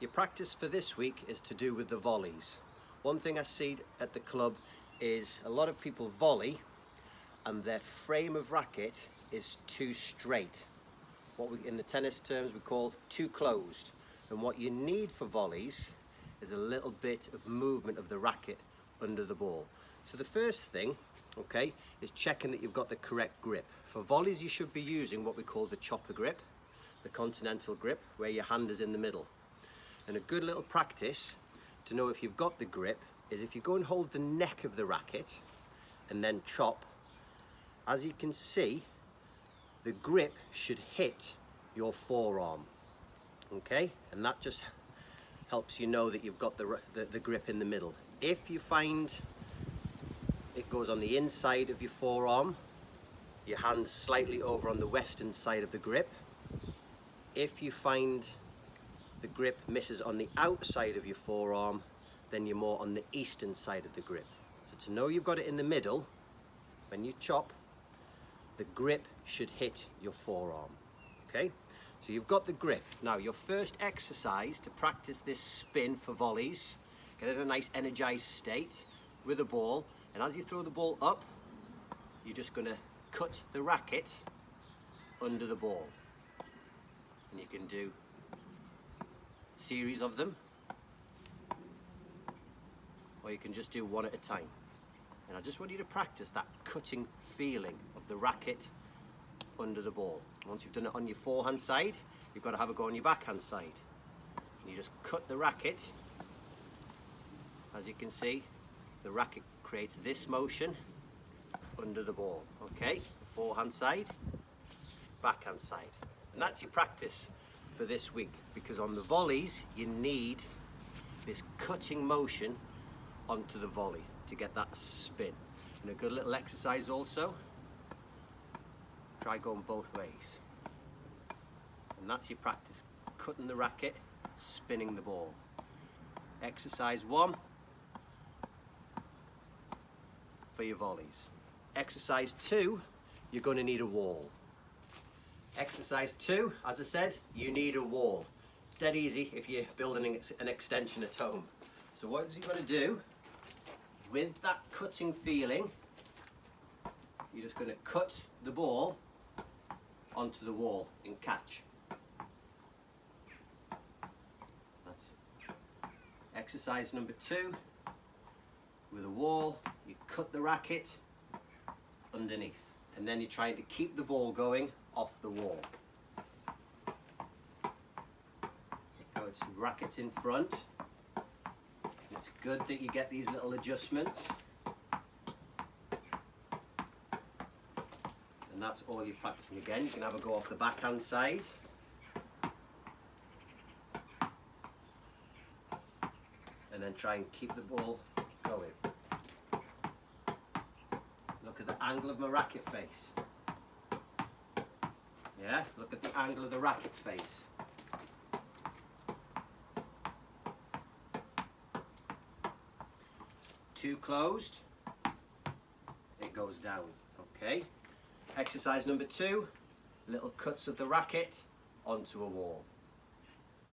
Your practice for this week is to do with the volleys. One thing I see at the club is a lot of people volley and their frame of racket is too straight. What we, in the tennis terms, we call too closed. And what you need for volleys is a little bit of movement of the racket under the ball. So the first thing, okay, is checking that you've got the correct grip. For volleys you should be using what we call the chopper grip, the continental grip, where your hand is in the middle. And a good little practice to know if you've got the grip is if you go and hold the neck of the racket and then chop, as you can see, the grip should hit your forearm, okay? And that just helps you know that you've got the grip in the middle. If you find it goes on the inside of your forearm, your hand's slightly over on the western side of the grip. If you find the grip misses on the outside of your forearm, then you're more on the eastern side of the grip. So to know you've got it in the middle, when you chop, the grip should hit your forearm, okay? So you've got the grip. Now your first exercise to practice this spin for volleys, get in a nice energized state with a ball, and as you throw the ball up, you're just gonna cut the racket under the ball. And you can do series of them, or you can just do one at a time. And I just want you to practice that cutting feeling of the racket under the ball. Once you've done it on your forehand side, you've got to have a go on your backhand side. And you just cut the racket. As you can see, the racket creates this motion under the ball. Okay, forehand side, backhand side. And that's your practice for this week, because on the volleys you need this cutting motion onto the volley to get that spin. And a good little exercise also, try going both ways. And that's your practice, cutting the racket, spinning the ball. Exercise 1 for your volleys. Exercise 2, you're going to need a wall. Exercise 2, as I said, you need a wall. Dead easy if you're building an extension at home. So what is you going to do, with that cutting feeling, you're just going to cut the ball onto the wall and catch. That's exercise number 2. With a wall, you cut the racket underneath, and then you're trying to keep the ball going off the wall. It goes rackets in front. It's good that you get these little adjustments. And that's all you're practicing. Again, you can have a go off the backhand side. And then try and keep the ball going. Look at the angle of my racket face. Yeah, look at the angle of the racket face. Too closed, it goes down, okay? Exercise number 2, little cuts of the racket onto a wall.